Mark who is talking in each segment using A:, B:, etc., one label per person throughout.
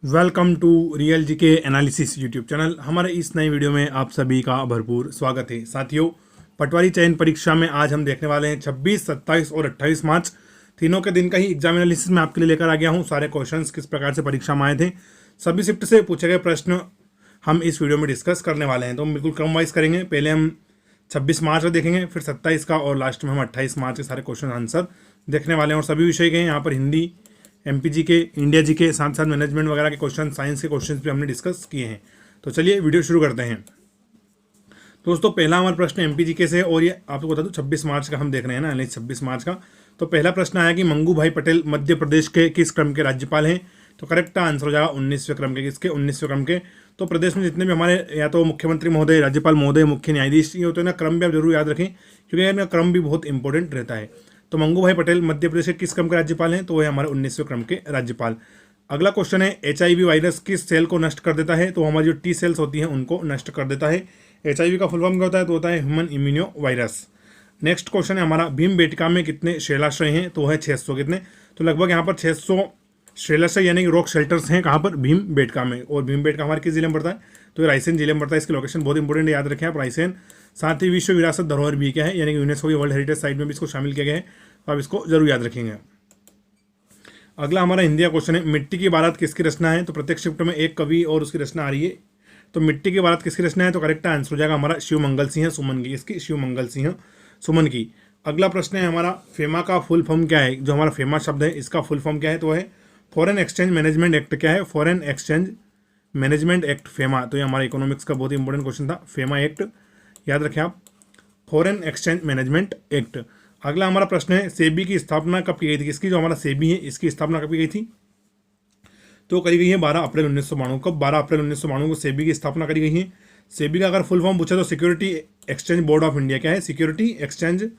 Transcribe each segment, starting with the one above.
A: Welcome to real जी के analysis YouTube channel. हमारे इस नई वीडियो में आप सभी का भरपूर स्वागत है। साथियों, पटवारी चयन परीक्षा में आज हम देखने वाले हैं 26, 27 और 28 मार्च तीनों के दिन का ही एग्जाम एनालिसिस में आपके लिए लेकर आ गया हूं। सारे क्वेश्चंस किस प्रकार से परीक्षा में आए थे, सभी शिफ्ट से पूछे गए प्रश्न हम इस वीडियो में डिस्कस करने वाले हैं। तो हम बिल्कुल क्रम वाइज करेंगे। पहले हम 26 मार्च का देखेंगे, फिर 27 का, और लास्ट में हम 28 मार्च के सारे क्वेश्चन आंसर देखने वाले हैं। और सभी विषय के हैं यहाँ पर, हिंदी, एमपीजी के, इंडिया जी के, साथ साथ मैनेजमेंट वगैरह के क्वेश्चन, साइंस के क्वेश्चन भी हमने डिस्कस किए हैं। तो चलिए वीडियो शुरू करते हैं। दोस्तों, पहला हमारा प्रश्न एमपीजी के से, और ये आपको बता दूं 26 मार्च का हम देख रहे हैं ना, 26 मार्च का। तो पहला प्रश्न आया कि मंगू भाई पटेल मध्य प्रदेश के किस क्रम के राज्यपाल हैं। तो करेक्ट आंसर हो जाएगा 19वें क्रम के। किसके? 19वें क्रम के। तो प्रदेश में जितने भी हमारे या तो मुख्यमंत्री महोदय, राज्यपाल महोदय, मुख्य न्यायाधीश, ये होते हैं ना, क्रम भी आप जरूर याद रखें, क्योंकि इनका क्रम भी बहुत इंपॉर्टेंट रहता है। तो मंगू भाई पटेल मध्य प्रदेश के किस क्रम के राज्यपाल हैं? तो वह हमारे 19वें क्रम के राज्यपाल। अगला क्वेश्चन है, HIV वायरस किस सेल को नष्ट कर देता है? तो हमारी जो टी सेल्स होती हैं उनको नष्ट कर देता है। HIV का फुल फॉर्म क्या होता है? तो होता है human immuno virus. Next question है हमारा, भीमबेटका में कितने शैलाश्रय हैं? तो है 600। कितने? तो लगभग यहाँ पर 600 शैलाश्रय यानी कि रॉक शेल्टर्स हैं। कहाँ पर? भीमबेटका में। और भीमबेटका हमारे किस जिले में पड़ता है? तो ये रायसेन जिले में पड़ता है। इसकी लोकेशन बहुत इंपॉर्टेंट, याद रखें आप, रायसेन। साथ ही विश्व विरासत धरोहर भी क्या है, यानी कि यूनेस्को की वर्ल्ड हेरिटेज साइट में भी इसको शामिल किया गया है। तो आप इसको जरूर याद रखेंगे। अगला हमारा हिंदी का क्वेश्चन है, मिट्टी की बारात किसकी रचना है? तो प्रत्येक शिफ्ट में एक कवि और उसकी रचना आ रही है। तो मिट्टी की बारात किसकी रचना है? तो करेक्ट आंसर हो जाएगा हमारा शिव मंगल सिंह सुमन की। इसकी शिव मंगल सिंह सुमन की। अगला प्रश्न है हमारा, फेमा का फुल फॉर्म क्या है? जो हमारा फेमा शब्द है इसका फुल फॉर्म क्या है? तो है फॉरेन एक्सचेंज मैनेजमेंट एक्ट। क्या है? Foreign exchange management act, FEMA. तो ये हमारा इकोनॉमिक्स का बहुत इंपॉर्टेंट क्वेश्चन था, फेमा एक्ट, याद रखें आप, फॉरेन एक्सचेंज मैनेजमेंट एक्ट। अगला हमारा प्रश्न है, सेबी की स्थापना कब की गई थी? किसकी? जो हमारा सेबी है इसकी स्थापना कब की गई थी? तो करी गई है 12 अप्रैल 1992। कब? 12 अप्रैल 1992 को सेबी की स्थापना करी गई है। सेबी का अगर फुल फॉर्म पूछा तो security exchange board of India. क्या है? Security exchange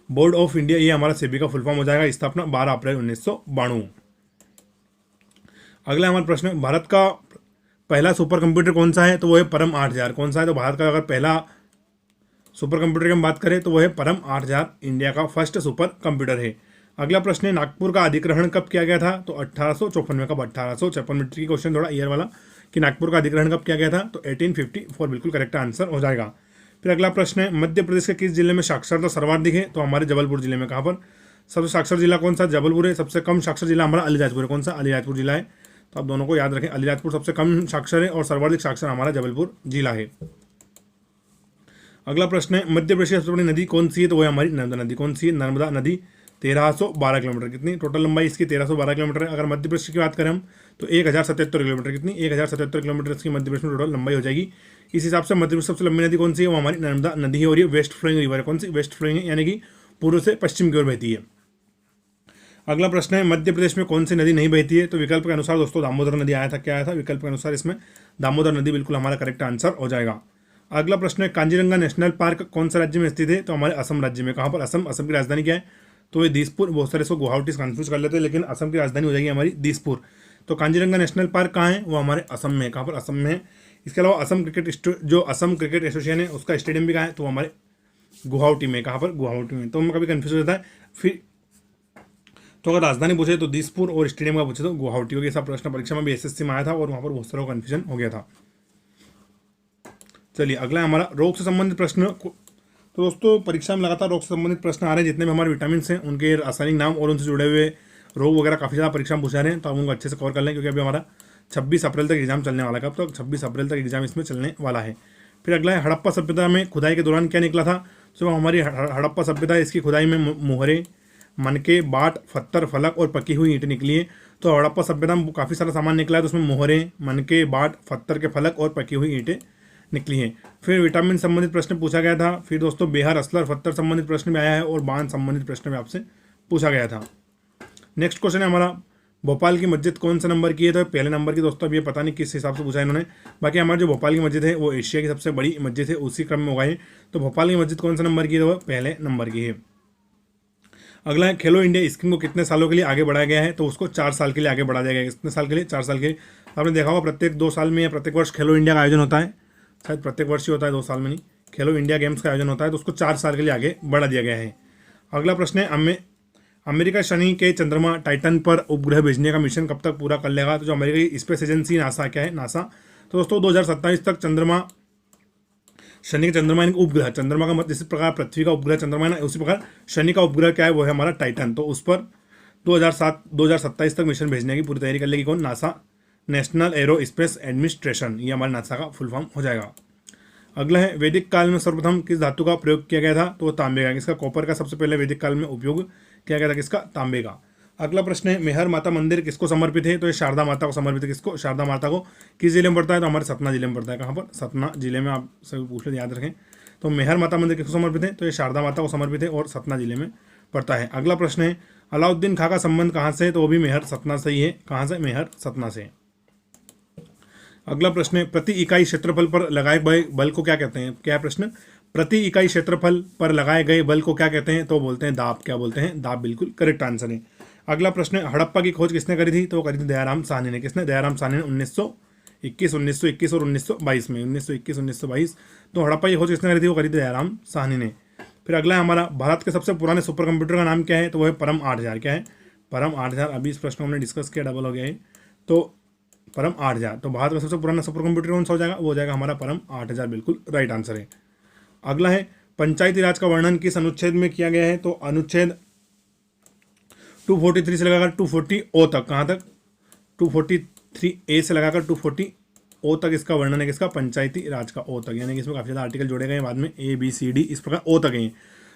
A: board of India, ये हमारा सेबी का फुल फॉर्म हो जाएगा। स्थापना 12 अप्रैल 1992। अगला हमारा प्रश्न है, भारत का पहला सुपर कंप्यूटर कौन सा है? तो वो है परम 8000। कौन सा है? तो भारत का अगर पहला सुपर कंप्यूटर की हम बात करें तो वह है परम 8000, इंडिया का फर्स्ट सुपर कंप्यूटर है। अगला प्रश्न है, नागपुर का अधिग्रहण कब किया गया था? तो 1854 में। कब? 1856 में। ट्रिकी क्वेश्चन थोड़ा ईयर वाला, कि नागपुर का अधिग्रहण कब किया गया था? तो 1854 बिल्कुल करेक्ट आंसर हो जाएगा। फिर अगला प्रश्न है, मध्य प्रदेश के किस जिले में साक्षरता सर्वाधिक है? तो हमारे जबलपुर जिले में। कहाँ पर? सबसे साक्षर जिला कौन सा? जबलपुर है। सबसे कम साक्षर जिला हमारा अलीराजपुर है। कौन सा? अलीराजपुर जिला है। तो आप दोनों को याद रखें, अलीराजपुर सबसे कम साक्षर है और सर्वाधिक साक्षर हमारा जबलपुर जिला है। अगला प्रश्न है, मध्य प्रदेश की सबसे बड़ी नदी कौन सी है? तो वह हमारी नर्मदा नदी। कौन सी है? नर्मदा नदी। 1312 किलोमीटर। कितनी टोटल लंबाई इसकी? 1312 किलोमीटर है। अगर मध्य प्रदेश की बात करें हम तो 1077 किलोमीटर। कितनी? 1077 किलोमीटर इसकी मध्य प्रदेश में टोटल लंबाई हो जाएगी। इस हिसाब से मध्य प्रदेश सबसे लंबी नदी कौन सी है? वो हमारी नर्मदा नदी है। और ये वेस्ट फ्लोइंग रिवर है। कौन सी? वेस्ट फ्लोइंग है, यानी कि पूर्व से पश्चिम की ओर बहती है। अगला प्रश्न है, मध्य प्रदेश में कौन सी नदी नहीं बहती है? तो विकल्प के अनुसार दोस्तों दामोदर नदी आया था। क्या आया था? विकल्प के अनुसार इसमें दामोदर नदी बिल्कुल हमारा करेक्ट आंसर हो जाएगा। अगला प्रश्न है, कांजीरंगा नेशनल पार्क कौन सा राज्य में स्थित है? तो हमारे असम राज्य में। कहाँ पर? असम। असम की राजधानी क्या है? तो ये दिसपुर। बहुत सारे इसको गुवाहाटी से कंफ्यूज कर लेते हैं, लेकिन असम की राजधानी हो जाएगी हमारी दिसपुर। तो कांजीरंगा नेशनल पार्क कहाँ है? वो हमारे असम में है। कहाँ पर? असम में है। इसके अलावा जो असम क्रिकेट एसोसिएशन है उसका स्टेडियम भी कहाँ है? तो हमारे गुवाहाटी में। कहाँ पर? गुवाहाटी में। तो हमें कभी कन्फ्यूज हो जाता है। फिर तो अगर राजधानी पूछे तो दिसपुर और स्टेडियम का पूछे तो गुवाहाटी। होगी। ऐसा प्रश्न परीक्षा में भी SSC में आया था और वहाँ पर बहुत सारा कन्फ्यूजन हो गया था। चलिए अगला हमारा रोग से संबंधित प्रश्न। तो दोस्तों, परीक्षा में लगातार रोग से संबंधित प्रश्न आ रहे हैं। जितने भी हमारे विटामिन हैं उनके रासायनिक नाम और उनसे जुड़े हुए रोग वगैरह काफ़ी ज़्यादा परीक्षा में पूछा रहे हैं। तो आप उनको अच्छे से कवर कर लें, क्योंकि अभी हमारा 26 अप्रैल तक एग्जाम चलने वाला है। कब तक? 26 अप्रैल तक एग्जाम इसमें चलने वाला है। फिर अगला है, हड़प्पा सभ्यता में खुदाई के दौरान क्या निकला था? तो हमारी हड़प्पा सभ्यता, इसकी खुदाई में मोहरे, मनके, बाट, पत्थर, फलक और पकी हुई ईंटें निकली है। तो हड़प्पा सभ्यता में काफ़ी सारा सामान निकला है। तो उसमें मोहरे, मनके, बाट, पत्थर के फलक और पकी हुई ईंटें निकली हैं। फिर विटामिन संबंधित प्रश्न पूछा गया था। फिर दोस्तों, बेहर, असलर, पत्थर संबंधित प्रश्न भी आया है और बांध संबंधित प्रश्न भी आपसे पूछा गया था। नेक्स्ट क्वेश्चन है हमारा, भोपाल की मस्जिद कौन सा नंबर की है? तो पहले नंबर की। दोस्तों अब ये पता नहीं किस हिसाब से पूछा है इन्होंने। बाकी हमारी जो भोपाल की मस्जिद है वो एशिया की सबसे बड़ी मस्जिद है, उसी क्रम में होगा ये। तो भोपाल की मस्जिद कौन सा नंबर की है? वो पहले नंबर की है। अगला है, खेलो इंडिया स्कीम को कितने सालों के लिए आगे बढ़ाया गया है? तो उसको 4 साल के लिए आगे बढ़ा दिया गया है। कितने साल के लिए? 4 साल के लिए। आपने देखा होगा प्रत्येक 2 साल में या प्रत्येक वर्ष खेलो इंडिया का आयोजन होता है। शायद प्रत्येक वर्ष ही होता है, 2 साल में नहीं। खेलो इंडिया गेम्स का आयोजन होता है, तो उसको 4 साल के लिए आगे बढ़ा दिया गया है। अगला प्रश्न है, अमेरिका शनि के चंद्रमा टाइटन पर उपग्रह भेजने का मिशन कब तक पूरा कर लेगा? तो जो अमेरिका की स्पेस एजेंसी नासा क्या है, नासा, तो दोस्तों 2027 तक चंद्रमा, शनि के चंद्रमा यानी उपग्रह, चंद्रमा का मतलब जिस प्रकार पृथ्वी का उपग्रह चंद्रमा है ना, उसी प्रकार शनि का उपग्रह क्या है, वो है हमारा टाइटन। तो उस पर 2027 तक मिशन भेजने की पूरी तैयारी कर लेगी कौन? NASA, national arrow space administration, ये हमारे नासा का फुल फॉर्म हो जाएगा। अगला है वैदिक काल में सर्वप्रथम किस धातु का प्रयोग किया गया था? तो वो तांबे का। इसका कॉपर का सबसे पहले वैदिक काल में उपयोग किया गया था, किसका? तांबे का। अगला प्रश्न है मेहर माता मंदिर किसको समर्पित है? तो ये शारदा माता को समर्पित है। किसको? शारदा माता को। किस जिले में पड़ता है? तो हमारे सतना जिले में पड़ता है। कहाँ पर? सतना जिले में। आप सभी पूछ लें, याद रखें। तो मेहर माता मंदिर किसको समर्पित है? तो ये शारदा माता को समर्पित है और सतना जिले में पड़ता है। अगला प्रश्न है अलाउद्दीन खां का संबंध कहाँ से है? तो वो भी मेहर सतना से ही है। कहाँ से? मेहर सतना से। अगला प्रश्न है प्रति इकाई क्षेत्रफल पर लगाए गए बल को क्या कहते हैं? क्या प्रश्न? प्रति इकाई क्षेत्रफल पर लगाए गए बल को क्या कहते हैं? तो बोलते हैं दाब। क्या बोलते हैं? दाब, बिल्कुल करेक्ट आंसर है। अगला प्रश्न है हड़प्पा की खोज किसने करी थी? तो करी थी दयाराम साहनी ने। किसने? दयाराम साहनी ने 1921 और 1922 में। 1921 1922 तो हड़प्पा की खोज किसने करी थी? वो करी थी दयाराम साहनी ने। फिर अगला है हमारा भारत के सबसे पुराने सुपर कंप्यूटर का नाम क्या है? तो वो है परम 8000। क्या है? परम 8000। अभी इस प्रश्न को हमने डिस्कस किया, डबल हो गया है। तो परम 8000, तो भारत का सबसे पुराना सुपर कंप्यूटर कौन सा हो जाएगा? वो हो जाएगा हमारा परम 8000, बिल्कुल राइट आंसर है। अगला है पंचायती राज का वर्णन किस अनुच्छेद में किया गया है? तो अनुच्छेद 243 से लगाकर 240 ओ तक। कहाँ तक? 243A से लगाकर 240 ओ तक इसका वर्णन है। किसका? पंचायती राज का ओ तक, यानी कि इसमें काफ़ी ज़्यादा आर्टिकल जोड़े गए बाद में, ABCD इस प्रकार ओ तक है।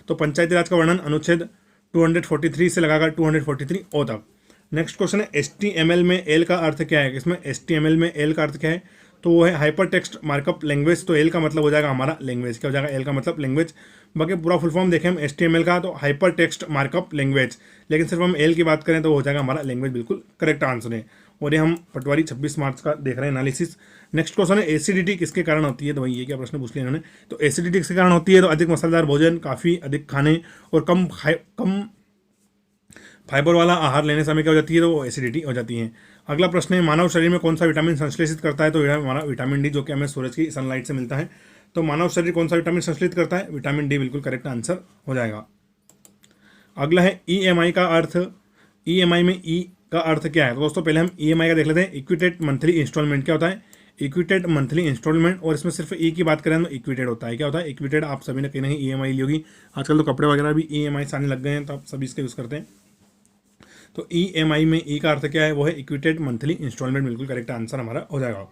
A: तो पंचायती राज का वर्णन अनुच्छेद 243 से लगाकर 243 ओ तक। नेक्स्ट क्वेश्चन है HTML में एल का अर्थ क्या है? इसमें HTML में एल का अर्थ क्या है? तो वो है हाइपर टेक्स्ट मार्कअप लैंग्वेज। तो एल का मतलब हो जाएगा हमारा लैंग्वेज। क्या हो जाएगा? एल का मतलब लैंग्वेज। बाकी पूरा फुल फॉर्म देखें हम HTML का, तो हाइपर टेक्स्ट मार्कअप लैंग्वेज, लेकिन सिर्फ हम एल की बात करें तो हो जाएगा हमारा लैंग्वेज, बिल्कुल करेक्ट आंसर है। और ये हम पटवारी 26 मार्च का देख रहे हैं एनालिसिस। नेक्स्ट क्वेश्चन है एसिडिटी किसके कारण होती है? तो वही ये क्या प्रश्न पूछ लिया इन्होंने। तो एसिडिटी किसके कारण होती है? तो अधिक मसालेदार भोजन, काफ़ी अधिक खाने और कम फाइबर वाला आहार लेने से हमें क्या हो जाती है? तो वो एसिडिटी हो जाती है। अगला प्रश्न है मानव शरीर में कौन सा विटामिन संश्लेषित करता है? तो हमारा विटामिन डी, जो कि हमें सूरज की सनलाइट से मिलता है। तो मानव शरीर कौन सा विटामिन संश्लेषित करता है? विटामिन डी, बिल्कुल करेक्ट आंसर हो जाएगा। अगला है EMI का अर्थ। EMI में ई का अर्थ क्या है? तो दोस्तों पहले हम EMI का देख लेते हैं। इक्विटेड मंथली इंस्टॉलमेंट। क्या होता है? इक्विटेड मंथली इंस्टॉलमेंट। और इसमें सिर्फ ई की बात करें तो इक्विटेड होता है। क्या होता है? इक्विटेड। आप सभी ने कहीं नहीं EMI ली होगी। आजकल तो कपड़े वगैरह भी EMI से आने लग गए हैं, तो आप सभी इसका यूज़ करते हैं। तो EMI में ई का अर्थ क्या है? वो है इक्विटेड मंथली इंस्टॉलमेंट, बिल्कुल करेक्ट आंसर हमारा हो जाएगा।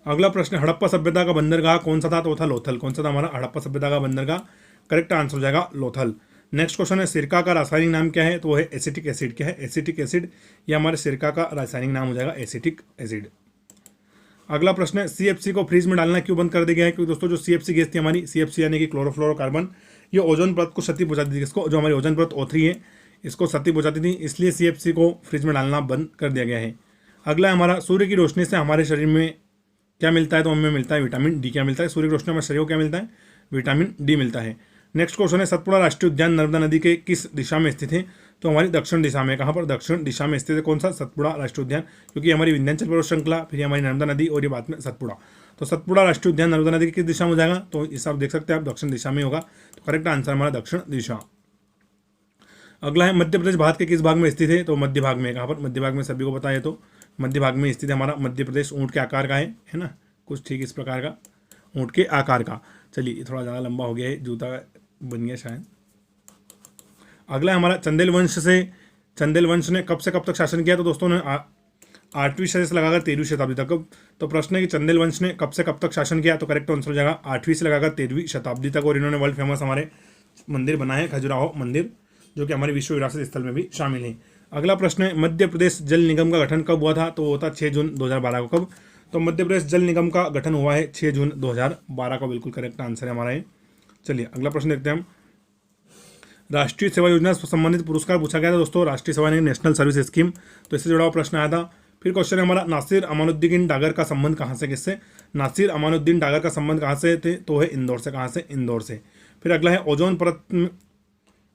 A: अगला प्रश्न हड़प्पा सभ्यता का बंदरगाह कौन सा था? तो था लोथल। कौन सा था हमारा? हड़प्पा सभ्यता का बंदरगाह, करेक्ट आंसर हो जाएगा लोथल। नेक्स्ट क्वेश्चन है सिरका का रासायनिक नाम क्या है? तो वो है एसिटिक एसिड। क्या है? Acetic acid. ये हमारे सिरका का रासायनिक नाम हो जाएगा एसिटिक एसिड। अगला प्रश्न है CFC को फ्रीज में डालना क्यों बंद कर दिया गया है? क्योंकि दोस्तों जो CFC गैस थी हमारी, CFC यानी कि क्लोरोफ्लोरोकार्बन, ये ओजोन परत को क्षति पहुंचाती थी। किसको? जो हमारी ओजोन परत O3 है, इसको क्षति पहुंचाती थी, इसलिए CFC को फ्रिज में डालना बंद कर दिया गया है। अगला है हमारा सूर्य की रोशनी से हमारे शरीर में क्या मिलता है? तो हमें मिलता है विटामिन डी। क्या मिलता है? सूर्य की रोशनी हमारे शरीर को क्या मिलता है? विटामिन डी मिलता है। नेक्स्ट क्वेश्चन है सतपुड़ा राष्ट्रीय उद्यान नर्मदा नदी के किस दिशा में स्थित है? तो हमारी दक्षिण दिशा में। कहाँ पर? दक्षिण दिशा में स्थित है। कौन सा? सतपुड़ा राष्ट्रीय उद्यान, क्योंकि हमारी विंध्याचल पर्वत श्रृंखला, फिर हमारी नर्मदा नदी और ये बात में सतपुड़ा। तो सतपुड़ा राष्ट्रीय उद्यान नर्मदा नदी की किस दिशा में हो जाएगा? तो इस आप देख सकते हैं आप, दक्षिण दिशा में होगा। तो करेक्ट आंसर हमारा दक्षिण दिशा। अगला है मध्य प्रदेश भारत के किस भाग में स्थित है? तो मध्य भाग में। कहाँ पर? मध्य भाग में, सभी को पता है। तो मध्य भाग में स्थित है हमारा मध्य प्रदेश। ऊँट के आकार का है ना, कुछ ठीक इस प्रकार का, ऊँट के आकार का। चलिए थोड़ा ज़्यादा लंबा हो गया है, जूता बन गया शायद। अगला है हमारा चंदेल वंश ने कब से कब तक शासन किया? तो दोस्तों ने 8वीं सदी से लगाकर 13वीं शताब्दी तक। तो प्रश्न है कि चंदेल वंश ने कब से कब तक शासन किया? तो करेक्ट आंसर हो जाएगा 8वीं से लगाकर 13वीं शताब्दी तक। और इन्होंने वर्ल्ड फेमस हमारे मंदिर बनाए हैं, खजुराहो मंदिर, जो कि हमारे विश्व विरासत स्थल में भी शामिल है। अगला प्रश्न है मध्य प्रदेश जल निगम का गठन कब हुआ था? तो वो था 6 जून 2012 को। कब? तो मध्य प्रदेश जल निगम का गठन हुआ है 6 जून 2012 को, बिल्कुल करेक्ट आंसर है हमारा ये। चलिए अगला प्रश्न देखते हैं हम। राष्ट्रीय सेवा योजना से संबंधित पुरस्कार पूछा गया था दोस्तों, राष्ट्रीय सेवा नेशनल सर्विस स्कीम, तो इससे जुड़ा हुआ प्रश्न आया था। फिर क्वेश्चन है हमारा नासिर अमानुद्दीन डागर का संबंध कहाँ से किससे? नासिर अमानुद्दीन डागर का संबंध कहाँ से थे? तो है इंदौर से। कहाँ से? इंदौर से। फिर अगला है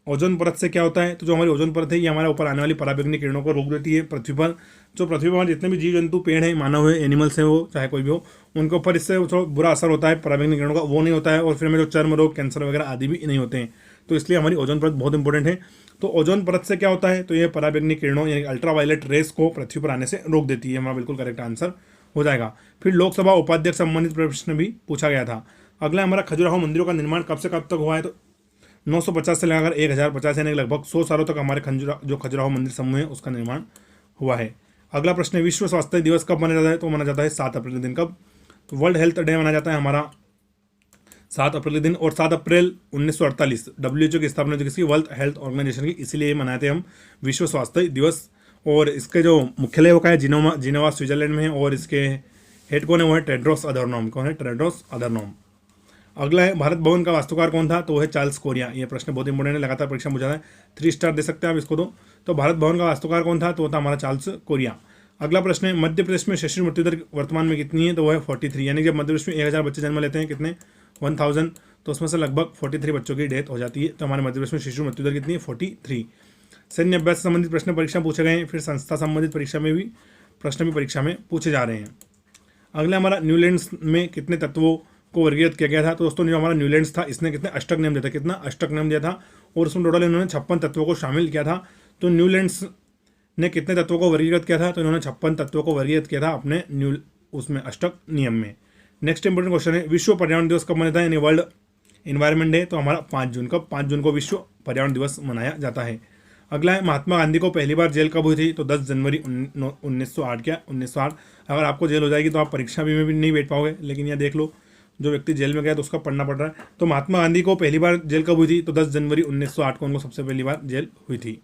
A: ओजोन परत से क्या होता है? तो जो हमारी ओजोन परत है ये हमारे ऊपर आने वाली पराबैंगनी किरणों को रोक देती है पृथ्वी पर। जो पृथ्वी पर जितने भी जीव जंतु, पेड़ है, मानव है, एनिमल्स है, वो चाहे कोई भी हो, उनके ऊपर इससे थोड़ा बुरा असर होता है पराबैंगनी किरणों का, वो नहीं होता है। और फिर हमें जो चर्म रोग, कैंसर वगैरह आदि भी नहीं होते हैं। तो इसलिए हमारी ओजोन परत बहुत इंपॉर्टेंट है। तो ओजोन परत से क्या होता है, तो ये पराबैंगनी किरणों यानी अल्ट्रावायलेट रेस को पृथ्वी पर आने से रोक देती है, हमारा बिल्कुल करेक्ट आंसर हो जाएगा। फिर लोकसभा उपाध्यक्ष संबंधित प्रश्न भी पूछा गया था। अगला हमारा खजुराहो मंदिरों का निर्माण कब से कब तक हुआ है, तो 950 से लेकर 1050 यानी लगभग 100 सालों तक हमारे जो खजुराहो मंदिर समूह है उसका निर्माण हुआ है। अगला प्रश्न है विश्व स्वास्थ्य दिवस कब मनाया जाता है, तो मनाया जाता है 7 अप्रैल के दिन। कब, तो वर्ल्ड हेल्थ डे मनाया जाता है हमारा 7 अप्रैल के दिन। और 7 अप्रैल 1948 WHO की स्थापना हुई किसकी, वर्ल्ड हेल्थ ऑर्गेनाइजेशन की, इसीलिए मनाते हम विश्व स्वास्थ्य दिवस। और इसके जो मुख्यालय वो का है जिनेवा स्विट्जरलैंड में है, और इसके हेड कौन है, वो है टेड्रोस अधरनॉम। कौन है, टेड्रोस अधरनॉम। अगला है भारत भवन का वास्तुकार कौन था, तो वो है चार्ल्स कोरिया। ये प्रश्न बहुत इंपॉर्टेंट है, लगातार परीक्षा पूछा है, 3 स्टार दे सकते हैं आप इसको। तो भारत भवन का वास्तुकार कौन था, तो वो था हमारा चार्ल्स कोरिया। अगला प्रश्न है मध्य प्रदेश में शिशु मृत्यु दर वर्तमान में कितनी है, तो वो है 43। यानी जब मध्य प्रदेश में 1000 बच्चे जन्म लेते हैं, कितने, 1000, तो उसमें से लगभग 43 बच्चों की डेथ हो जाती है। तो हमारे मध्य प्रदेश में शिशु मृत्यु दर कितनी है, 43। सैन्य अभ्यास से संबंधित प्रश्न परीक्षा पूछे गए हैं। फिर संस्था संबंधित परीक्षा में भी प्रश्न भी परीक्षा में पूछे जा रहे हैं। अगला हमारा न्यूलैंड्स में कितने तत्वों को वर्गीकृत किया गया था, तो दोस्तों जो हमारा न्यूलैंड्स था इसने कितने अष्टक नियम दिया था, कितना अष्टक नियम दिया था, और उसमें टोटल इन्होंने 56 तत्वों को शामिल किया था। तो न्यूलैंड्स ने कितने तत्वों को वर्गीकृत किया था, तो इन्होंने 56 तत्वों को वर्गीकृत किया था अपने उसमें अष्टक नियम में। नेक्स्ट इंपोर्टेंट क्वेश्चन है विश्व पर्यावरण दिवस कब मनाता है, यानी वर्ल्ड इन्वायरमेंट डे, तो हमारा 5 जून। कब, 5 जून को विश्व पर्यावरण दिवस मनाया जाता है। अगला है महात्मा गांधी को पहली बार जेल कब हुई थी, तो 10 जनवरी 1908। क्या, 1908। अगर आपको जेल हो जाएगी तो आप परीक्षा में भी नहीं बैठ पाओगे, लेकिन यह देख लो जो व्यक्ति जेल में गया तो उसका पढ़ना पड़ रहा है। तो महात्मा गांधी को पहली बार जेल कब हुई थी, तो 10 जनवरी 1908 को उनको सबसे पहली बार जेल हुई थी।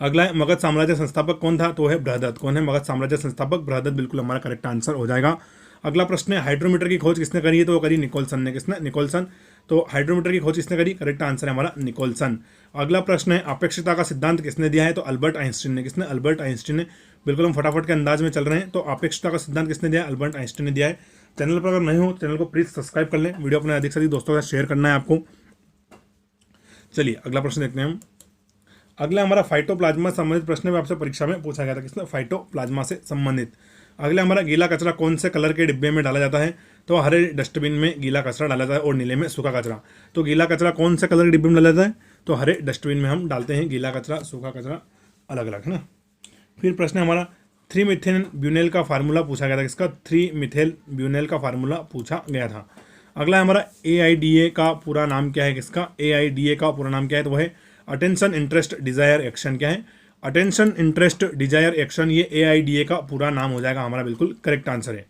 A: अगला है मगध साम्राज्य संस्थापक कौन था, तो है बृहदत्त। कौन है, मगध साम्राज्य संस्थापक बृहदत्त, बिल्कुल हमारा करेक्ट आंसर हो जाएगा। अगला प्रश्न है हाइड्रोमीटर की खोज किसने करी है, तो वो करी निकोलसन ने। किसने, निकोलसन। तो हाइड्रोमीटर की खोज किसने करी, करेक्ट आंसर है हमारा निकोलसन। अगला प्रश्न है अपेक्षिता का सिद्धांत किसने दिया है, तो अल्बर्ट आइंस्टीन ने। किसने, अल्बर्ट आइंस्टीन ने। बिल्कुल हम फटाफट के अंदाज में चल रहे हैं। तो अपेक्षिता का सिद्धांत किसने दिया है, अल्बर्ट आइंस्टीन ने दिया है। चैनल पर अगर नहीं हो चैनल को प्लीज सब्सक्राइब कर लें, वीडियो अपने अधिक से अधिक दोस्तों के साथ शेयर करना है आपको। चलिए अगला प्रश्न देखते हैं हम। अगला हमारा फाइटोप्लाज्मा संबंधित प्रश्न भी आपसे परीक्षा में पूछा गया था, किसने, फाइटोप्लाज्मा से संबंधित। अगला हमारा गीला कचरा कौन से कलर के डिब्बे में डाला जाता है, तो हरे डस्टबिन में गीला कचरा डाला जाता है और नीले में सूखा कचरा। तो गीला कचरा कौन से कलर के डिब्बे में डाला जाता है, तो हरे डस्टबिन में हम डालते हैं गीला कचरा, सूखा कचरा अलग अलग, है ना। फिर प्रश्न हमारा 3 मीथेन ब्यूनेल का फार्मूला पूछा गया था, किसका, 3 मीथेल ब्यूनेल का फार्मूला पूछा गया था। अगला हमारा AIDA का पूरा नाम क्या है, किसका, AIDA का पूरा नाम क्या है, तो वह है अटेंशन इंटरेस्ट डिजायर एक्शन। क्या है, अटेंशन इंटरेस्ट डिजायर एक्शन, ये AIDA का पूरा नाम हो जाएगा हमारा, बिल्कुल करेक्ट आंसर है।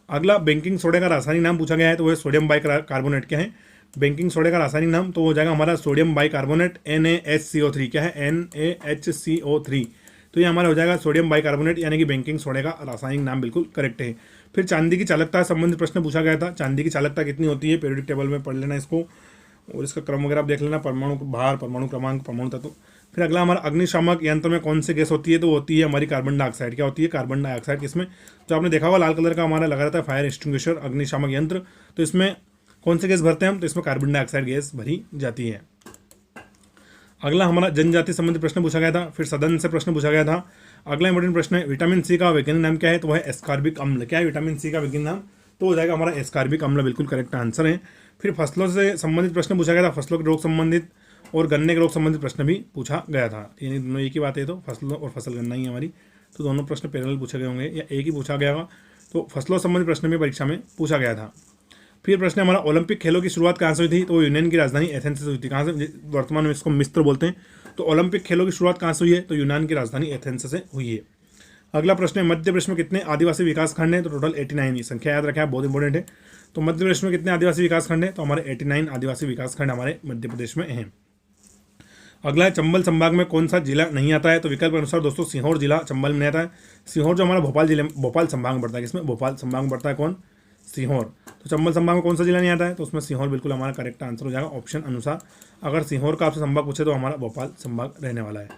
A: अगला बेकिंग सोडे का रासायनिक नाम पूछा गया है, तो वह सोडियम बाइकार्बोनेट। क्या है, बेकिंग सोडे का रासायनिक नाम, तो हो जाएगा हमारा सोडियम बाइकार्बोनेट, NaHCO3। क्या है, NaHCO3। तो ये हमारा हो जाएगा सोडियम बाइकार्बोनेट, यानी कि बेकिंग सोडे का रासायनिक नाम, बिल्कुल करेक्ट है। फिर चांदी की चालकता संबंधित प्रश्न पूछा गया था, चांदी की चालकता कितनी होती है, पीरियोडिक टेबल में पढ़ लेना इसको, और इसका क्रम वगैरह आप देख लेना, परमाणु भार, परमाणु क्रमांक, परमाणु तत्व। फिर अगला हमारा अग्निशामक यंत्र में कौन सी गैस होती है, तो होती है हमारी कार्बन डाइऑक्साइड। क्या होती है, कार्बन डाइऑक्साइड। किसमें, जो आपने देखा होगा लाल कलर का हमारा लगा रहता है फायर एक्सटिंग्विशर, अग्निशामक यंत्र, तो इसमें कौन सी गैस भरते हैं हम, तो इसमें कार्बन डाइऑक्साइड गैस भरी जाती है। अगला हमारा जनजाति संबंधित प्रश्न पूछा गया था, फिर सदन से प्रश्न पूछा गया था। अगला इंपॉर्टेंट प्रश्न है विटामिन सी का वैज्ञानिक नाम क्या है, तो वह है एस्कॉर्बिक अम्ल। क्या है विटामिन सी का वैज्ञानिक नाम, तो हो जाएगा हमारा एस्कॉर्बिक अम्ल, बिल्कुल करेक्ट आंसर है। फिर फसलों से संबंधित प्रश्न पूछा गया था, फसलों के रोग संबंधित और गन्ने के रोग संबंधित प्रश्न भी पूछा गया था। यानी दोनों एक ही बात है, तो फसलों और फसल गन्ना ही हमारी, तो दोनों प्रश्न पैरेलल पूछे गए होंगे या एक ही पूछा गया होगा। तो फसलों संबंधित प्रश्न भी परीक्षा में पूछा गया था। फिर प्रश्न हमारा ओलंपिक खेलों की शुरुआत कहाँ से हुई थी, तो यूनान की राजधानी एथेंस से हुई थी। कहाँ से, वर्तमान में इसको मिस्र बोलते हैं। तो ओलंपिक खेलों की शुरुआत कहाँ से हुई है, तो यूनान की राजधानी एथेंस से हुई है। अगला प्रश्न है मध्य प्रदेश में कितने आदिवासी विकास खंड हैं, तो टोटल 89। संख्या याद रखें, बहुत इंपॉर्टेंट है। तो मध्य प्रदेश में कितने आदिवासी विकास खंड हैं, तो हमारे 89 आदिवासी विकास खंड हमारे मध्य प्रदेश में हैं। अगला है चंबल संभाग में कौन सा जिला नहीं आता है, तो विकल्प अनुसार दोस्तों सिंहौर जिला चंबल में नहीं आता है। सिंहौर जो हमारा भोपाल संभाग में पड़ता है, किसमें, भोपाल संभाग में पड़ता है, कौन, सिंहौर। तो चंबल संभाग में कौन सा जिला नहीं आता है, तो उसमें सिंहौर बिल्कुल हमारा करेक्ट आंसर हो जाएगा ऑप्शन अनुसार। अगर सिंहौर का आपसे संभाग पूछे तो हमारा भोपाल संभाग रहने वाला है।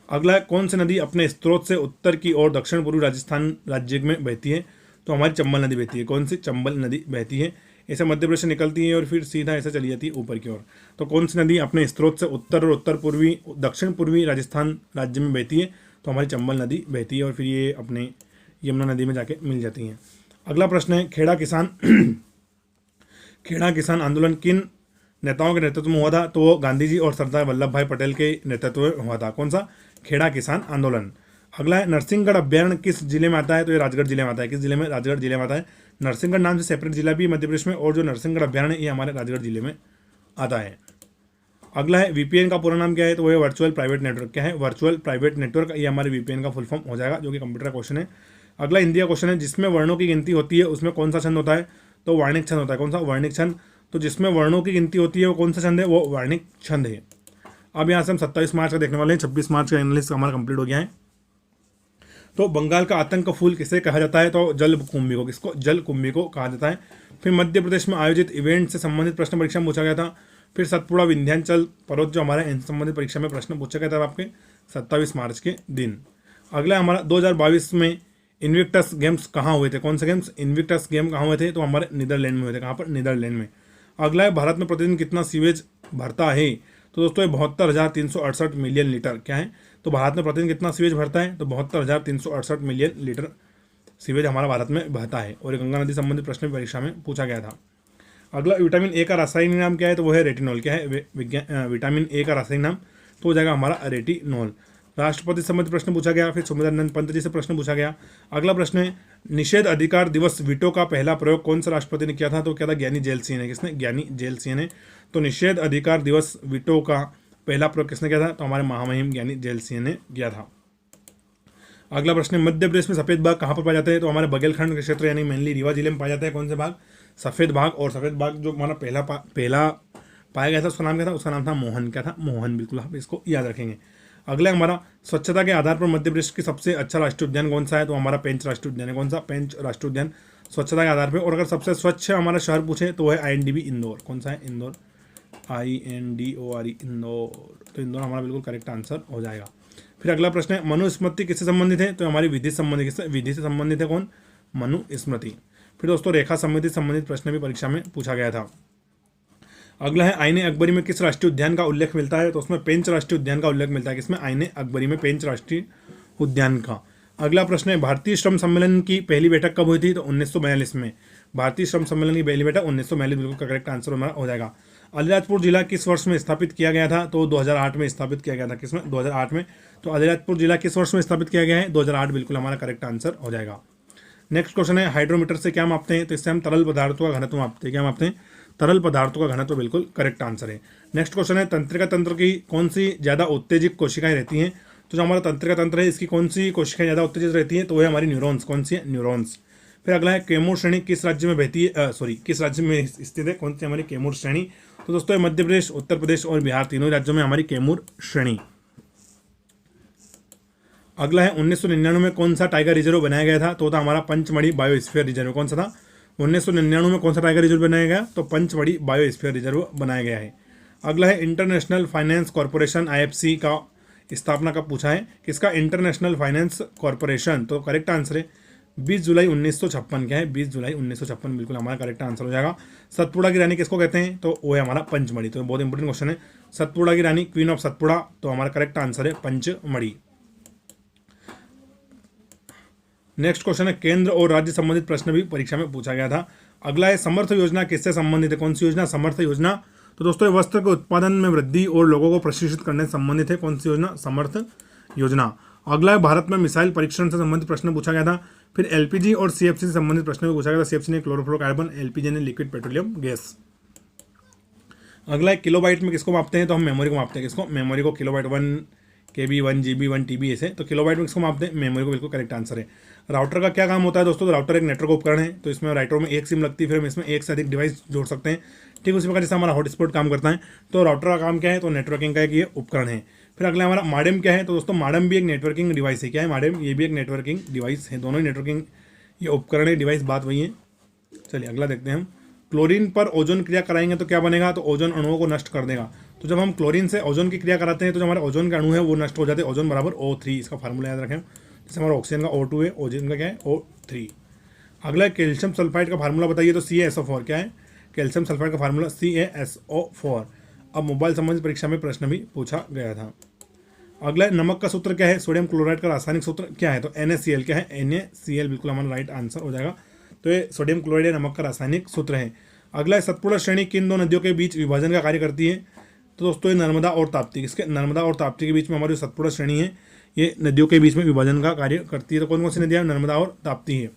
A: अगला है कौन सी नदी अपने स्रोत से उत्तर की ओर दक्षिण पूर्वी राजस्थान राज्य में बहती है, तो हमारी चंबल नदी बहती है। कौन सी, चंबल नदी बहती है। ऐसे मध्य प्रदेश से निकलती है और फिर सीधा ऐसे चली जाती है ऊपर की ओर। तो कौन सी नदी अपने स्रोत से उत्तर और उत्तर पूर्वी दक्षिण पूर्वी राजस्थान राज्य में बहती है, तो हमारी चंबल नदी बहती है और फिर ये अपने यमुना नदी में जाके मिल जाती हैं। अगला प्रश्न है खेड़ा किसान आंदोलन किन नेताओं के नेतृत्व में हुआ था, तो वो गांधी जी और सरदार वल्लभ भाई पटेल के नेतृत्व में हुआ था। कौन सा? खेड़ा किसान आंदोलन। अगला है नरसिंहगढ़ अभ्यारण्य किस जिले में आता है? तो ये राजगढ़ जिले में आता है। किस जिले में? राजगढ़ जिले में आता है। नरसिंहगढ़ नाम से सेपरेट जिला भी मध्य प्रदेश में, और जो नरसिंहगढ़ अभ्यारण्य ये हमारे राजगढ़ जिले में आता है। अगला है वीपीएन का पूरा नाम क्या है? तो वो है वर्चुअल प्राइवेट नेटवर्क। क्या है? वर्चुअल प्राइवेट नेटवर्क, ये हमारे वीपीएन का फुल फॉर्म हो जाएगा, जो कि कंप्यूटर का क्वेश्चन है। अगला हिंदी का क्वेश्चन है, जिसमें वर्णों की गिनती होती है उसमें कौन सा छंद होता है? तो वर्णिक छंद होता है। कौन सा? वर्णिक छंद। तो जिसमें वर्णों की गिनती होती है वो कौन सा छंद है? वो वर्णिक छंद है। अब यहाँ से हम 27 मार्च का देखने वाले हैं। 26 मार्च का एनालिसिस हमारा कंप्लीट हो गया है। तो बंगाल का आतंक फूल किसे कहा जाता है? तो जल कुंभी को। किसको? जल कुंभी को कहा जाता है। फिर मध्य प्रदेश में आयोजित इवेंट से संबंधित प्रश्न परीक्षा में पूछा गया था। फिर सतपुड़ा विंध्याचल पर्वत जो हमारे इनसे संबंधित परीक्षा में प्रश्न पूछा गया था आपके 27 मार्च के दिन। अगला हमारा 2022 में इन्विक्टस गेम्स कहाँ हुए थे? कौन से गेम्स? इन्विक्टस गेम कहाँ हुए थे? तो हमारे नीदरलैंड में हुए थे। कहाँ पर? नीदरलैंड में। अगला है भारत में प्रतिदिन कितना सीवेज भरता है? तो दोस्तों ये 72,368 मिलियन लीटर। क्या है? तो भारत में प्रतिदिन कितना सीवेज भरता है? तो 72,368 मिलियन लीटर सीवेज हमारा भारत में बहता है। और ये गंगा नदी संबंधित प्रश्न भी परीक्षा में पूछा गया था। अगला विटामिन ए का रासायनिक नाम क्या है? तो वो है रेटिनॉल। क्या है? विटामिन ए का रासायनिक नाम तो हो जाएगा हमारा रेटिनॉल। राष्ट्रपति संबंधित प्रश्न पूछा गया। फिर सुमित्रानंद पंत जी से प्रश्न पूछा गया। अगला प्रश्न है, निषेध अधिकार दिवस वीटो का पहला प्रयोग कौन सा राष्ट्रपति ने किया था? तो क्या था? ज्ञानी जेल सिंह ने। किसने? ज्ञानी जेल सिंह ने। तो निषेध अधिकार दिवस वीटो का पहला प्रयोग किसने किया था? तो हमारे महामहिम ज्ञानी जेल सिंह ने किया था। अगला प्रश्न है, मध्य प्रदेश में सफेद बाघ कहाँ पर पाए जाते हैं? तो हमारे बघेलखंड के क्षेत्र यानी मेनली रीवा जिले में पाए जाते हैं। कौन से बाघ? सफेद बाघ। और सफेद बाघ जो हमारा पहला पाया गया था उसका नाम क्या था? उसका नाम था मोहन। क्या था? मोहन। बिल्कुल आप इसको याद रखेंगे। अगला हमारा स्वच्छता के आधार पर मध्य प्रदेश की सबसे अच्छा राष्ट्रीय उद्यान कौन सा है? तो हमारा पेंच राष्ट्रीय उद्यान है। कौन सा? पेंच राष्ट्रीय उद्यान स्वच्छता के आधार पर। और अगर सबसे स्वच्छ हमारा शहर पूछे तो वह है INDB इंदौर। कौन सा है? इंदौर। INDOR इंदौर। तो इंदौर हमारा बिल्कुल करेक्ट आंसर हो जाएगा। फिर अगला प्रश्न है, मनुस्मृति किससे संबंधित है? तो हमारी विधि संबंधित। किससे? विधि से संबंधित है। कौन? मनुस्मृति। फिर दोस्तों रेखा समिति संबंधित प्रश्न भी परीक्षा में पूछा गया था। अगला है, आईने अकबरी में किस राष्ट्रीय उद्यान का उल्लेख मिलता है? तो उसमें पेंच राष्ट्रीय उद्यान का उल्लेख मिलता है। किसमें? आईने अकबरी में पेंच राष्ट्रीय उद्यान का। अगला प्रश्न है, भारतीय श्रम सम्मेलन की पहली बैठक कब हुई थी? तो 1942 में। भारतीय श्रम सम्मेलन की पहली बैठक 1942 बिल्कुल करेक्ट आंसर हमारा हो जाएगा। अलीराजपुर जिला किस वर्ष में स्थापित किया गया था? तो 2008 में स्थापित किया गया था। किसमें? 2008 में। तो अलीराजपुर जिला किस वर्ष में स्थापित किया गया है? 2008 बिल्कुल हमारा करेक्ट आंसर हो जाएगा। नेक्स्ट क्वेश्चन है, हाइड्रोमीटर से क्या मापते हैं? तो इससे हम तरल पदार्थों का घनत्व मापते हैं। क्या मापते हैं? तरल पदार्थों का घनत्व। बिल्कुल करेक्ट आंसर है। नेक्स्ट क्वेश्चन है, तंत्रिका तंत्र की कौन सी ज्यादा उत्तेजित कोशिकाएं रहती हैं? तो जो हमारा तंत्रिका तंत्र है इसकी कौन सी कोशिकाएं ज्यादा उत्तेजित रहती हैं? तो वह हमारी न्यूरॉन्स। कौन सी है? न्यूरॉन्स। फिर अगला है, कैमूर श्रेणी किस राज्य में बहती है? किस राज्य में स्थित है? कौन सी हमारी कैमूर श्रेणी? तो दोस्तों मध्य प्रदेश, उत्तर प्रदेश और बिहार तीनों राज्यों में हमारी कैमूर श्रेणी। अगला है, 1999 में कौन सा टाइगर रिजर्व बनाया गया था? तो था हमारा पंचमढ़ी बायोस्फीयर रिजर्व। कौन सा था? 1999 में कौन सा टाइगर रिजर्व बनाया गया? तो पंचमढ़ी बायोस्फीयर रिजर्व बनाया गया है। अगला है, इंटरनेशनल फाइनेंस कॉर्पोरेशन IFC का स्थापना कब पूछा है? किसका? International finance corporation. तो करेक्ट आंसर है 20 जुलाई 1956। क्या है? 20 जुलाई 1956 बिल्कुल हमारा करेक्ट आंसर हो जाएगा। सतपुड़ा की रानी किसको कहते हैं? तो वो है हमारा पंचमढ़ी। तो बहुत इंपॉर्टेंट क्वेश्चन है, सतपुड़ा की रानी, क्वीन ऑफ सतपुड़ा। तो हमारा करेक्ट आंसर है पंचमढ़ी। नेक्स्ट क्वेश्चन है, केंद्र और राज्य संबंधित प्रश्न भी परीक्षा में पूछा गया था। अगला है, समर्थ योजना किससे संबंधित है? कौन सी योजना? समर्थ योजना। तो दोस्तों ये वस्त्र के उत्पादन में वृद्धि और लोगों को प्रशिक्षित करने से संबंधित है। कौन सी योजना? समर्थ योजना। अगला है, भारत में मिसाइल परीक्षण से संबंधित प्रश्न पूछा गया था। फिर LPG और CFC से संबंधित प्रश्न भी पूछा गया था। CFC ने क्लोरोफ्लोरोकार्बन, LPG ने लिक्विड पेट्रोलियम गैस। अगला है, किलोबाइट में किसको मापते हैं? तो हम मेमोरी को मापते हैं। किसको? मेमोरी को। किलोबाइट 1 KB 1 GB 1 TB ऐसे। तो किलोबाइट में किसको मापते हैं? मेमोरी को। बिल्कुल करेक्ट आंसर है। राउटर का क्या काम होता है दोस्तों? तो राउटर एक नेटवर्क उपकरण है। तो इसमें राउटर में एक सिम लगती है, फिर हम इसमें एक से अधिक डिवाइस जोड़ सकते हैं। ठीक उसी प्रकार जैसे हमारा हॉटस्पॉट काम करता है। तो राउटर का काम क्या है? तो नेटवर्किंग का एक ये उपकरण है। फिर अगला हमारा मॉडेम क्या है? तो दोस्तों मॉडेम भी एक नेटवर्किंग डिवाइस है। क्या है मॉडेम? ये भी एक नेटवर्किंग डिवाइस है। दोनों ही नेटवर्किंग ये उपकरण है, डिवाइस बात वही है। चलिए अगला देखते हैं हम। क्लोरीन पर ओजोन क्रिया कराएंगे तो क्या बनेगा? तो ओजोन अणुओं को नष्ट कर देगा। तो जब हम क्लोरीन से ओजोन की क्रिया कराते हैं तो जो हमारे ओजोन के अणु है वो नष्ट हो जाते हैं। ओजोन बराबर O3, इसका फार्मूला याद रखें। जैसे हमारा ऑक्सीजन का O2 है, ओजोन का क्या है? O3। अगला कैल्शियम सल्फाइड का फार्मूला बताइए। तो CaSO4। क्या है? कैल्शियम सल्फाइड का फार्मूला CaSO4। अब मोबाइल संबंधित परीक्षा में प्रश्न भी पूछा गया था। अगला नमक का सूत्र क्या है? सोडियम क्लोराइड का रासायनिक सूत्र क्या है? तो NaCl। क्या है? NaCl बिल्कुल हमारा राइट आंसर हो जाएगा। तो ये सोडियम क्लोराइड नमक का रासायनिक सूत्र है। अगला है सतपुड़ा श्रेणी किन दो नदियों के बीच विभाजन का कार्य करती है? तो दोस्तों ये नर्मदा और ताप्ती, इसके नर्मदा और ताप्ती के बीच में हमारी सतपुड़ा श्रेणी है, ये नदियों के बीच में विभाजन का कार्य करती है। तो कौन कौन सी नदियाँ? नर्मदा और ताप्ती है।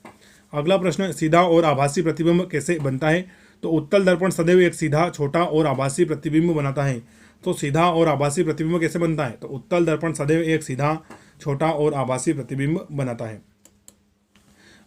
A: अगला प्रश्न, सीधा और आभासी प्रतिबिंब कैसे बनता है? तो उत्तल दर्पण सदैव एक सीधा, छोटा और आभासी प्रतिबिंब बनाता है। तो सीधा और आभासी प्रतिबिंब कैसे बनता है? तो उत्तल दर्पण सदैव एक सीधा, छोटा और आभासी प्रतिबिंब बनाता है।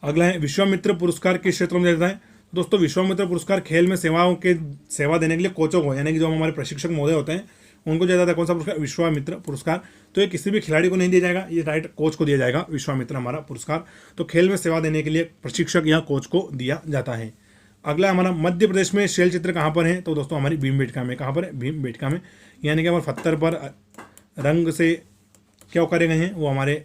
A: अगला है विश्वामित्र पुरस्कार किस क्षेत्र में दिया जाता है? दोस्तों विश्वामित्र पुरस्कार खेल में सेवा देने के लिए कोचों को, यानी कि जो हमारे प्रशिक्षक महोदय होते हैं उनको दिया जाता है। कौन सा पुरस्कार? विश्वामित्र पुरस्कार। तो ये किसी भी खिलाड़ी को नहीं दिया जाएगा, ये डायरेक्ट कोच को दिया जाएगा विश्वामित्र हमारा पुरस्कार। तो खेल में सेवा देने के लिए प्रशिक्षक या कोच को दिया जाता है। अगला हमारा मध्य प्रदेश में शैल चित्र कहाँ पर है? तो दोस्तों हमारी भीमबेटका में। कहाँ पर है? भीमबेटका में। यानी कि हमारे पत्थर पर रंग से क्या करे गए हैं? वो हमारे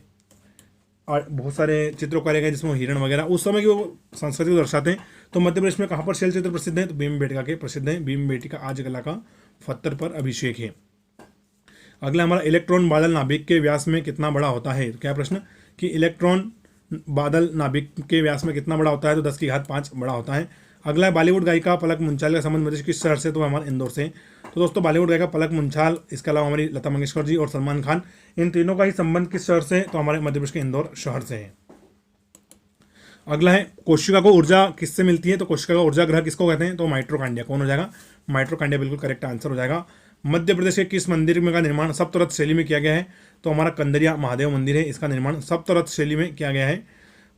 A: बहुत सारे चित्र करे गए जिसमें हिरण वगैरह उस समय की वो संस्कृति को दर्शाते हैं। तो मध्य प्रदेश में कहाँ पर शैल चित्र प्रसिद्ध है? तो भीमबेटका के प्रसिद्ध हैं। भीमबेटका आज कला का पत्थर पर अभिषेक है। अगला हमारा इलेक्ट्रॉन बादल नाभिक के व्यास में कितना बड़ा होता है? तो क्या प्रश्न कि इलेक्ट्रॉन बादल नाभिक के व्यास में कितना बड़ा होता है? तो 10⁵ बड़ा होता है। अगला है बॉलीवुड गायिका पलक मुंचाल का संबंध मध्य किस शहर से? तो हमारे इंदौर से। तो दोस्तों बॉलीवुड गायिका पलक मुंचाल, इसके अलावा हमारी लता मंगेशकर जी और सलमान खान, इन तीनों का ही संबंध किस शहर से? तो हमारे मध्य प्रदेश के इंदौर शहर से है। अगला है कोशिका को ऊर्जा किससे मिलती है? तो कोशिका का ऊर्जा ग्रह किसको कहते हैं? तो माइटोकॉन्ड्रिया। कौन हो जाएगा? माइटोकॉन्ड्रिया बिल्कुल करेक्ट आंसर हो जाएगा। मध्य प्रदेश के किस मंदिर में का निर्माण सप्तरथ शैली में किया गया है? तो हमारा कंदरिया महादेव मंदिर है, इसका निर्माण सप्तरथ शैली में किया गया है।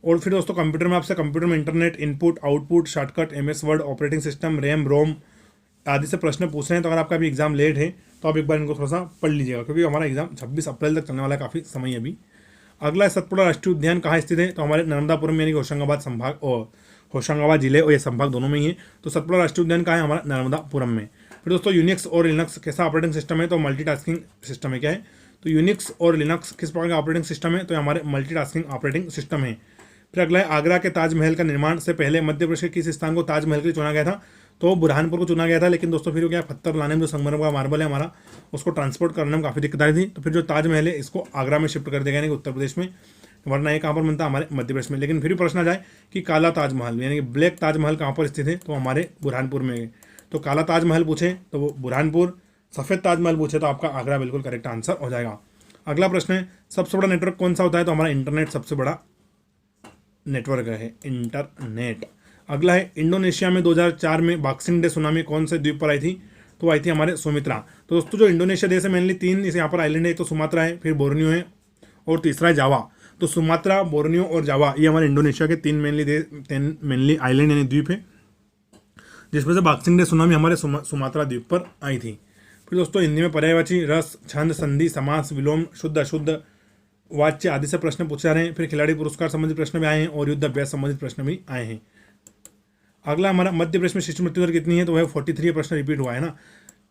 A: और फिर दोस्तों कंप्यूटर में आपसे कंप्यूटर में internet, input, output, shortcut, MS word, operating system, RAM, ROM आदि से प्रश्न पूछ रहे हैं। तो अगर आपका भी एग्जाम लेट है तो आप एक बार इनको थोड़ा सा पढ़ लीजिएगा, क्योंकि हमारा एग्जाम 26 अप्रैल तक चलने वाला है, काफ़ी समय है अभी। अगला सतपुड़ा राष्ट्रीय उद्यान कहाँ स्थित है? तो हमारे नर्मदापुरम यानी कि होशंगाबाद संभाग और होशंगाबाद जिले और ये संभाग दोनों में ही है। तो सतपुड़ा राष्ट्रीय उद्यान कहाँ है? हमारा नर्मदापुरम में। फिर दोस्तों यूनिक्स और लिनक्स कैसा ऑपरेटिंग सिस्टम है? तो मल्टीटास्किंग सिस्टम है। क्या है? तो यूनिक्स और लिनक्स किस प्रकार का ऑपरेटिंग सिस्टम है? तो हमारे मल्टीटास्किंग ऑपरेटिंग सिस्टम है। फिर अगला है आगरा के ताजमहल का निर्माण से पहले मध्य प्रदेश के किस स्थान को ताजमहल के लिए चुना गया था? तो बुरहानपुर को चुना गया था, लेकिन दोस्तों फिर क्या पत्थर लाने में जो संगमरमर का मार्बल है हमारा, उसको ट्रांसपोर्ट करने में काफ़ी दिक्कत आई थी। तो फिर जो ताजमहल है इसको आगरा में शिफ्ट कर दिया गया, यानी कि उत्तर प्रदेश में, वरना ये कहाँ पर बनता? हमारे मध्य प्रदेश में। लेकिन फिर भी प्रश्न आ जाए कि काला ताजमहल यानी कि ब्लैक ताजमहल कहाँ पर स्थित है? तो हमारे बुरहानपुर में है। तो काला ताजमहल पूछे तो वो बुरहानपुर, सफ़ेद ताजमहल पूछे तो आपका आगरा बिल्कुल करेक्ट आंसर हो जाएगा। अगला प्रश्न है सबसे बड़ा नेटवर्क कौन सा होता है? तो हमारा इंटरनेट सबसे बड़ा नेटवर्क है, इंटरनेट। अगला है इंडोनेशिया में 2004 में बॉक्सिंग डे सुनामी कौन से द्वीप पर आई थी? तो आई थी हमारे सुमित्रा। तो दोस्तों जो इंडोनेशिया देश है मेनली 3 इस यहाँ पर आइलैंड है, एक तो सुमात्रा है, फिर बोर्नियो है और तीसरा है जावा। तो सुमात्रा, बोर्नियो और जावा ये हमारे इंडोनेशिया के 3 मेनली आइलैंड यानी द्वीप है, जिसमें से बॉक्सिंग डे सुनामी हमारे सुमात्रा द्वीप पर आई थी। फिर दोस्तों हिंदी में पर्यायवाची, रस, छंद, संधि, समास, विलोम, शुद्ध अशुद्ध वाच्य आदि से प्रश्न पूछे जा रहे हैं। फिर खिलाड़ी पुरस्कार संबंधित प्रश्न भी आए हैं और युद्ध अभ्यास संबंधित प्रश्न भी आए हैं। अगला हमारा मध्य प्रदेश में शिशु मृत्यु दर कितनी है? तो वह 43 प्रश्न रिपीट हुआ है ना,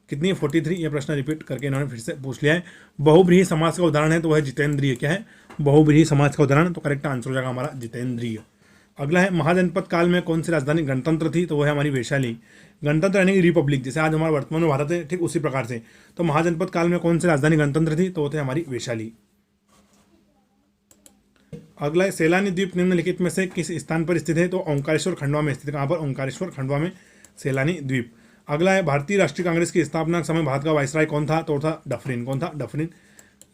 A: कितनी है? 43 ये प्रश्न रिपीट करके इन्होंने फिर से पूछ लिया है। बहुब्रीहि समाज का उदाहरण है तो वह जितेंद्रिय। क्या है? बहुब्रीहि समाज का उदाहरण। तो करेक्ट आंसर हो जाएगा हमारा जितेंद्रिय। अगला है महाजनपद काल में कौन सी राजधानी गणतंत्र थी? तो वह है हमारी वैशाली। गणतंत्र यानी कि रिपब्लिक, जैसे आज हमारा वर्तमान में भारत है, ठीक उसी प्रकार से। तो महाजनपद काल में कौन सी राजधानी गणतंत्र थी? तो वो थे हमारी वैशाली। अगला है सैलानी द्वीप निम्नलिखित में से किस स्थान पर स्थित है? तो ओंकारेश्वर खंडवा में स्थित है। कहाँ पर? ओंकारेश्वर खंडवा में सैलानी द्वीप। अगला है भारतीय राष्ट्रीय कांग्रेस की स्थापना के समय भारत का वायसराय कौन था? तो था डफरिन। कौन था? डफरिन।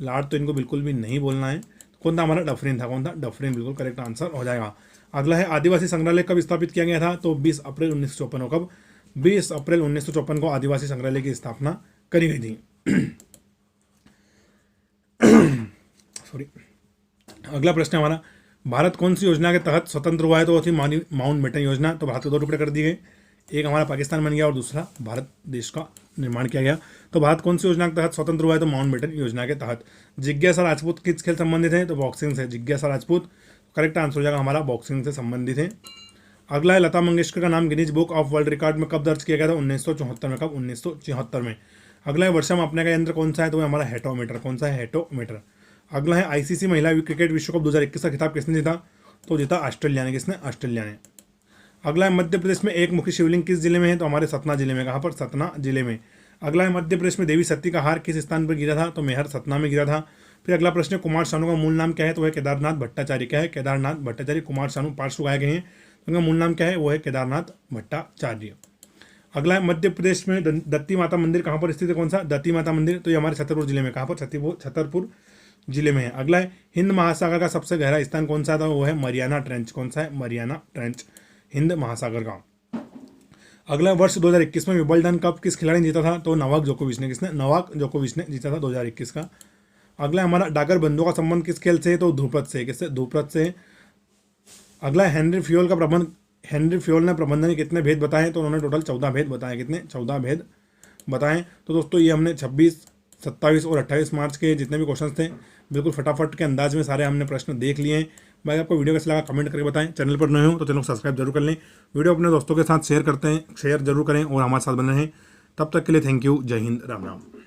A: लार्ड तो इनको बिल्कुल भी नहीं बोलना है। कौन था? हमारा डफरिन था। कौन था? डफरिन बिल्कुल करेक्ट आंसर हो जाएगा। अगला है आदिवासी संग्रहालय कब स्थापित किया गया था? तो 20 अप्रैल 1954 को। कब? 20 अप्रैल 1954 को आदिवासी संग्रहालय की स्थापना करी गई थी। सॉरी। अगला प्रश्न हमारा भारत कौन सी योजना के तहत स्वतंत्र हुआ है? तो वो थी माउंट बेटन योजना। तो भारत के 2 टुकड़े कर दिए गए, एक हमारा पाकिस्तान बन गया और दूसरा भारत देश का निर्माण किया गया। तो भारत कौन सी योजना के तहत स्वतंत्र हुआ है? तो माउंट बेटन योजना के तहत। जिज्ञासा राजपूत किस खेल संबंधित है? तो बॉक्सिंग से। जिज्ञासा राजपूत करेक्ट आंसर हो जाएगा हमारा बॉक्सिंग से संबंधित है। अगला है लता मंगेशकर का नाम Guinness book of world record में कब दर्ज किया गया था? 1974 में। कब? 1974 में। अगला है वर्षा मापने का यंत्र कौन सा है? तो हमारा हेटोमीटर। कौन सा है? हेटोमीटर। अगला है ICC महिला क्रिकेट विश्व कप 2021 का खिताब किसने जीता? तो जीता ऑस्ट्रेलिया ने। किसने? ऑस्ट्रेलिया ने। अगला है मध्य प्रदेश में एक मुखी शिवलिंग किस जिले में है? तो हमारे सतना जिले में। कहाँ पर? सतना जिले में। अगला है मध्य प्रदेश में देवी सती का हार किस स्थान पर गिरा था? तो मेहर सतना में गिरा था। फिर अगला प्रश्न कुमार शानू का मूल नाम क्या है? तो वह केदारनाथ भट्टाचार्य। क्या है? केदारनाथ भट्टाचार्य। कुमार शानू पार्श्व गायक हैं, तो उनका मूल नाम क्या है? वो है केदारनाथ भट्टाचार्य। अगला है मध्य प्रदेश में दत्ती माता मंदिर कहाँ पर स्थित है, कौन सा, दत्ती माता मंदिर, तो ये हमारे छतरपुर जिले में, कहाँ पर, छतरपुर जिले में है। अगला है हिंद महासागर का सबसे गहरा स्थान कौन सा था, वो है मरियाना ट्रेंच, कौन सा है, मरियाना ट्रेंच, हिंद महासागर का। अगला वर्ष 2021 में विंबलडन कप किस खिलाड़ी ने जीता था, तो नोवाक जोकोविच ने, किसने, नोवाक जोकोविच ने जीता था 2021 का। अगला हमारा डागर बंधुओं का संबंध किस खेल से है, तो ध्रुपद से, किससे, ध्रुपद से। अगला हेनरी फ्योल ने प्रबंधन के कितने भेद बताए, तो उन्होंने टोटल 14 भेद बताए, कितने, 14 भेद बताएं। तो दोस्तों ये हमने 26, 27 और 28 मार्च के जितने भी क्वेश्चन थे बिल्कुल फटाफट के अंदाज में सारे हमने प्रश्न देख लिए हैं। भाई आपको वीडियो कैसा लगा कमेंट करके बताएं, चैनल पर नए हो तो चैनल को सब्सक्राइब जरूर कर लें, वीडियो अपने दोस्तों के साथ शेयर जरूर करें और हमारे साथ बने रहें। तब तक के लिए थैंक यू, जय हिंद, राम राम।